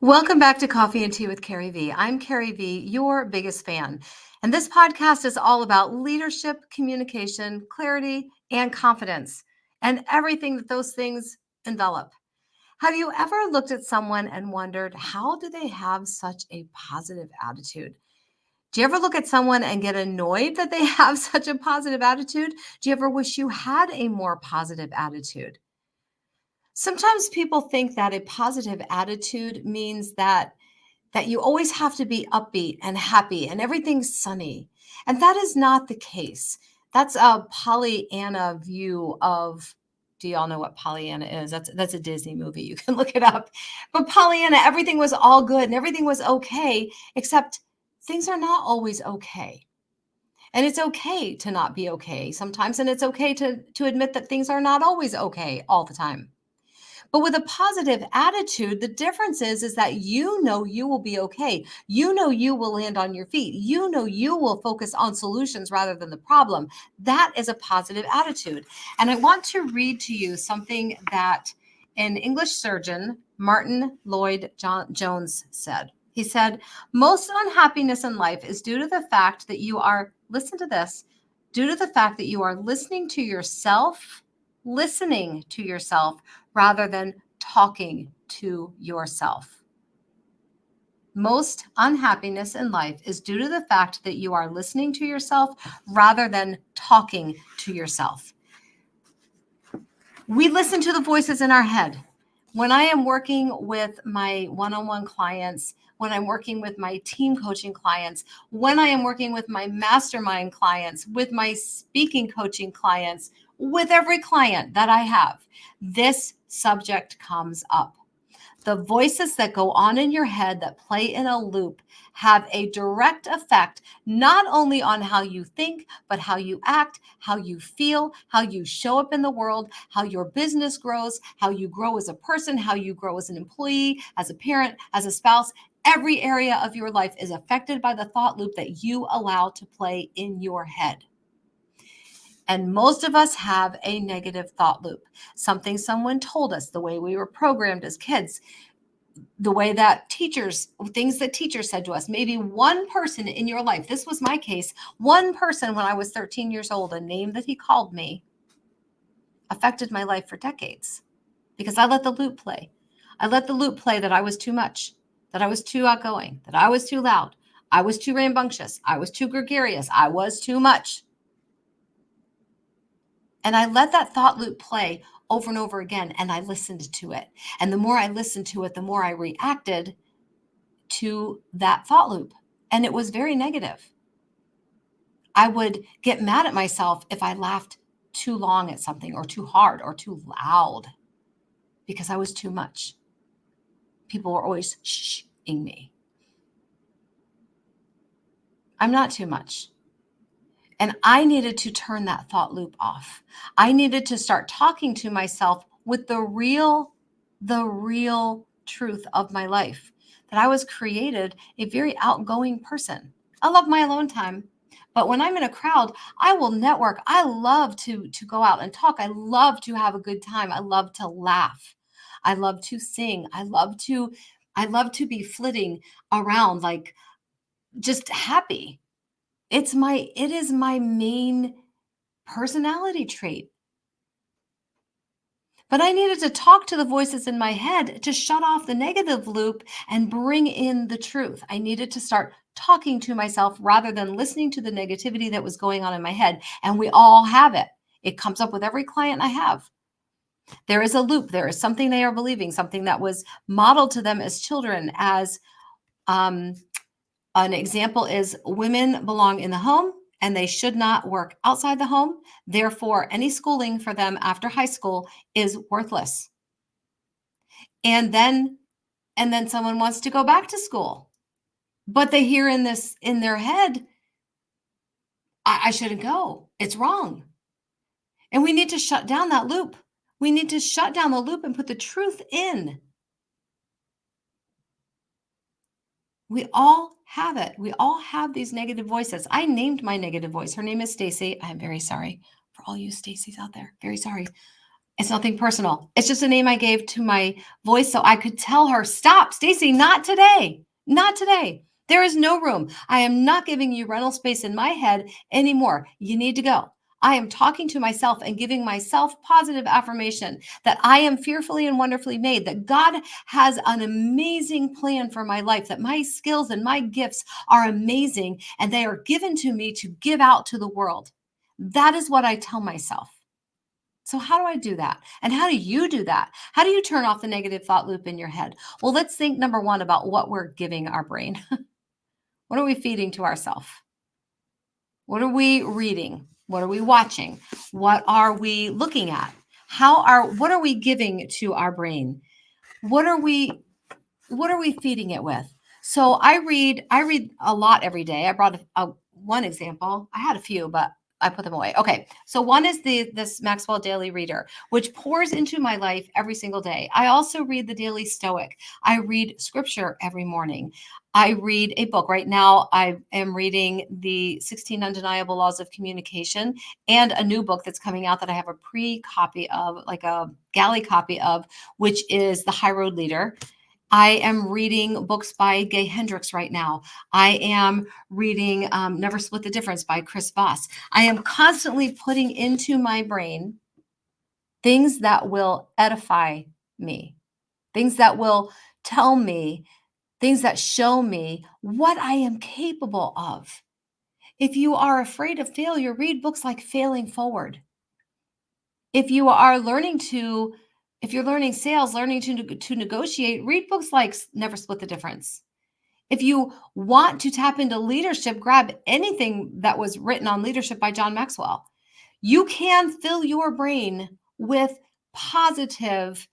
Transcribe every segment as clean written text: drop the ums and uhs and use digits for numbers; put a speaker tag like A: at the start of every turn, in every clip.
A: Welcome back to Coffee and Tea with CarrieVee. I'm CarrieVee, your biggest fan. And this podcast is all about leadership, communication, clarity, and confidence, and everything that those things envelop. Have you ever looked at someone and wondered, how do they have such a positive attitude? Do you ever look at someone and get annoyed that they have such a positive attitude? Do you ever wish you had a more positive attitude? Sometimes people think that a positive attitude means that you always have to be upbeat and happy and everything's sunny. And that is not the case. That's a Pollyanna view of, do y'all know what Pollyanna is? That's a Disney movie. You can look it up. But Pollyanna, everything was all good and everything was okay, except things are not always okay. And it's okay to not be okay sometimes. And it's okay to admit that things are not always okay all the time. But with a positive attitude, the difference is that you know you will be okay. You know you will land on your feet. You know you will focus on solutions rather than the problem. That is a positive attitude. And I want to read to you something that an English surgeon, Martyn Lloyd Jones, said. He said, most unhappiness in life is due to the fact that you are, listen to this, due to the fact that you are listening to yourself rather than talking to yourself. Most unhappiness in life is due to the fact that you are listening to yourself rather than talking to yourself. We listen to the voices in our head. When I am working with my one-on-one clients, when I'm working with my team coaching clients, when I am working with my mastermind clients, with my speaking coaching clients, with every client that I have, this subject comes up. The voices that go on in your head that play in a loop have a direct effect, not only on how you think, but how you act, how you feel, how you show up in the world, how your business grows, how you grow as a person, how you grow as an employee, as a parent, as a spouse. Every area of your life is affected by the thought loop that you allow to play in your head. And most of us have a negative thought loop, something someone told us, the way we were programmed as kids, the way that things that teachers said to us. Maybe one person in your life, this was my case, one person when I was 13 years old, a name that he called me affected my life for decades because I let the loop play. I let the loop play that I was too much, that I was too outgoing, that I was too loud, I was too rambunctious, I was too gregarious, I was too much. And I let that thought loop play over and over again, and I listened to it. And the more I listened to it, the more I reacted to that thought loop. And it was very negative. I would get mad at myself if I laughed too long at something or too hard or too loud because I was too much. People were always shh-ing me. I'm not too much. And I needed to turn that thought loop off. I needed to start talking to myself with the real truth of my life, that I was created a very outgoing person. I love my alone time, but when I'm in a crowd, I will network. I love to go out and talk. I love to have a good time. I love to laugh. I love to sing. I love to be flitting around, like just happy. It is my main personality trait. But I needed to talk to the voices in my head to shut off the negative loop and bring in the truth. I needed to start talking to myself rather than listening to the negativity that was going on in my head. And we all have it. It comes up with every client I have. There is a loop. There is something they are believing, something that was modeled to them as children. As an example is, women belong in the home and they should not work outside the home. Therefore, any schooling for them after high school is worthless. And then someone wants to go back to school, but they hear in their head, I shouldn't go. It's wrong. And we need to shut down that loop. We need to shut down the loop and put the truth in. We all have it. We all have these negative voices. I named my negative voice. Her name is Stacy. I'm very sorry for all you Stacys out there. Very sorry. It's nothing personal. It's just a name I gave to my voice so I could tell her, stop, Stacy, not today. Not today. There is no room. I am not giving you rental space in my head anymore. You need to go. I am talking to myself and giving myself positive affirmation that I am fearfully and wonderfully made, that God has an amazing plan for my life, that my skills and my gifts are amazing and they are given to me to give out to the world. That is what I tell myself. So, how do I do that? And how do you do that? How do you turn off the negative thought loop in your head? Well, let's think number one about what we're giving our brain. What are we feeding to ourselves? What are we reading? What are we watching? What are we looking at? What are we giving to our brain? What are we feeding it with? So I read a lot every day. I brought one example. I had a few, but I put them away. Okay. So one is this Maxwell Daily Reader, which pours into my life every single day. I also read the Daily Stoic. I read scripture every morning. I read a book. Right now, I am reading the 16 Undeniable Laws of Communication and a new book that's coming out that I have a pre-copy of, like a galley copy of, which is The High Road Leader. I am reading books by Gay Hendricks right now. I am reading Never Split the Difference by Chris Voss. I am constantly putting into my brain things that will edify me, things that will tell me, things that show me what I am capable of. If you are afraid of failure, read books like Failing Forward. If you are learning to, if you're learning sales, learning to negotiate, read books like Never Split the Difference. If you want to tap into leadership, grab anything that was written on leadership by John Maxwell. You can fill your brain with positive,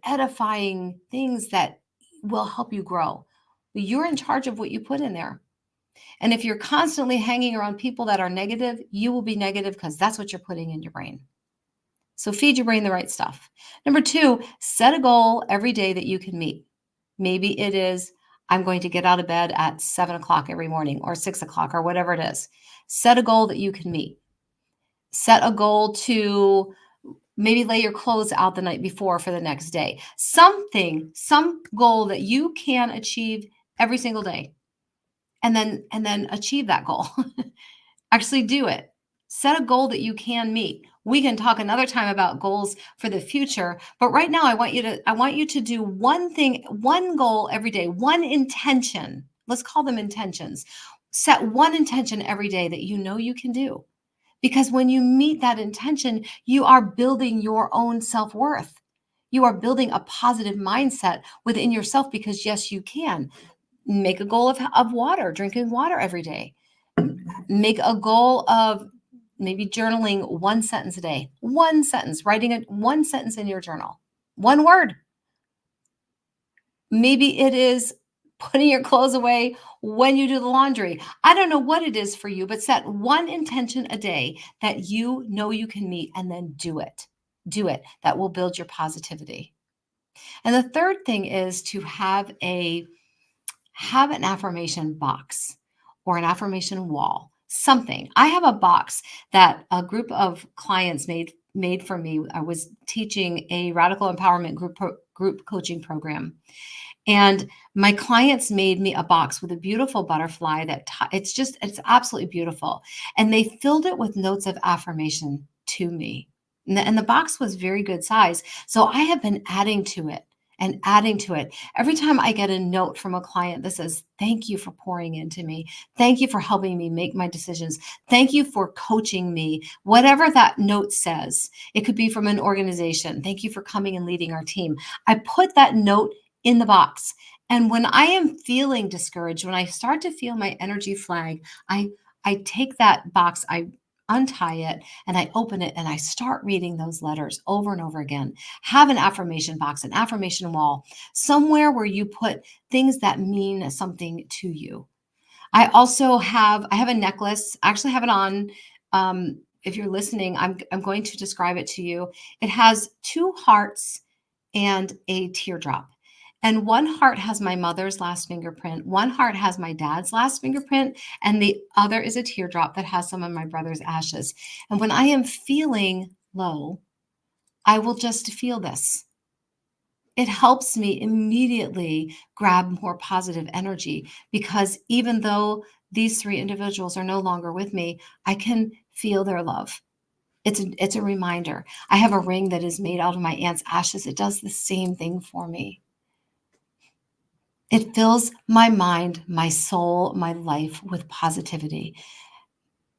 A: edifying things that will help you grow. You're in charge of what you put in there. And if you're constantly hanging around people that are negative, you will be negative because that's what you're putting in your brain. So feed your brain the right stuff. Number two, set a goal every day that you can meet. Maybe it is, I'm going to get out of bed at 7 o'clock every morning or 6 o'clock or whatever it is. Set a goal that you can meet. Set a goal to maybe lay your clothes out the night before for the next day. Some goal that you can achieve every single day. And then achieve that goal. Actually do it. Set a goal that you can meet. We can talk another time about goals for the future, but right now I want you to do one thing, one goal every day, one intention. Let's call them intentions. Set one intention every day that you know you can do. Because when you meet that intention, you are building your own self-worth. You are building a positive mindset within yourself because yes, you can. Make a goal of water, drinking water every day. Make a goal of maybe journaling one sentence a day, one sentence, writing one sentence in your journal, one word. Maybe it is putting your clothes away when you do the laundry. I don't know what it is for you, but set one intention a day that you know you can meet and then do it. Do it. That will build your positivity. And the third thing is to have an affirmation box or an affirmation wall, something. I have a box that a group of clients made for me. I was teaching a radical empowerment group coaching program. And my clients made me a box with a beautiful butterfly it's absolutely beautiful. And they filled it with notes of affirmation to me. And the box was very good size. So I have been adding to it and adding to it. Every time I get a note from a client that says, thank you for pouring into me. Thank you for helping me make my decisions. Thank you for coaching me. Whatever that note says, it could be from an organization. Thank you for coming and leading our team. I put that note in the box. And when I am feeling discouraged, when I start to feel my energy flag, I take that box, I untie it, and I open it, and I start reading those letters over and over again. Have an affirmation box, an affirmation wall, somewhere where you put things that mean something to you. I have a necklace. I actually have it on. If you're listening, I'm going to describe it to you. It has 2 hearts and a teardrop. And one heart has my mother's last fingerprint. One heart has my dad's last fingerprint. And the other is a teardrop that has some of my brother's ashes. And when I am feeling low, I will just feel this. It helps me immediately grab more positive energy because even though these three individuals are no longer with me, I can feel their love. It's a reminder. I have a ring that is made out of my aunt's ashes. It does the same thing for me. It fills my mind, my soul, my life with positivity.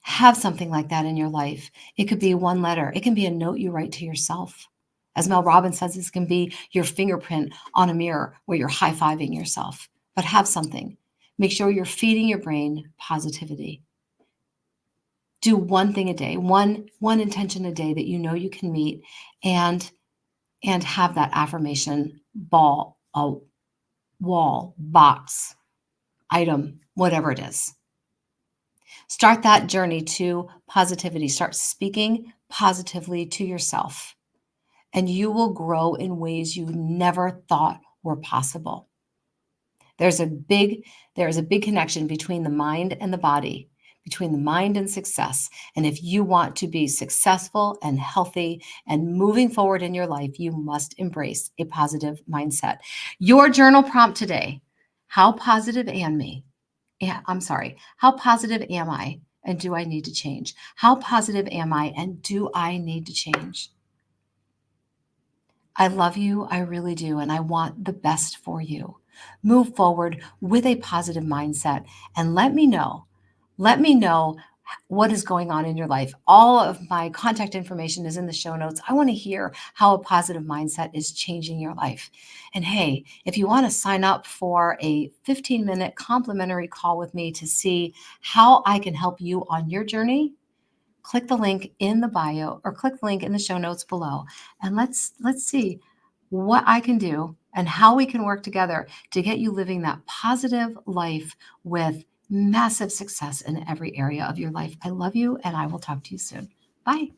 A: Have something like that in your life. It could be one letter. It can be a note you write to yourself. As Mel Robbins says, this can be your fingerprint on a mirror where you're high-fiving yourself. But have something. Make sure you're feeding your brain positivity. Do one thing a day, one intention a day that you know you can meet, and have that affirmation ball, a wall, box, item, whatever it is. Start that journey to positivity. Start speaking positively to yourself, and you will grow in ways you never thought were possible. There's a big connection between the mind and the body, between the mind and success. And if you want to be successful and healthy and moving forward in your life, you must embrace a positive mindset. Your journal prompt today: how positive am me? How positive am I? And do I need to change? How positive am I? And do I need to change? I love you. I really do. And I want the best for you. Move forward with a positive mindset and let me know. Let me know what is going on in your life. All of my contact information is in the show notes. I want to hear how a positive mindset is changing your life. And hey, if you want to sign up for a 15-minute complimentary call with me to see how I can help you on your journey, click the link in the bio or click the link in the show notes below, and let's see what I can do and how we can work together to get you living that positive life with massive success in every area of your life. I love you, and I will talk to you soon. Bye.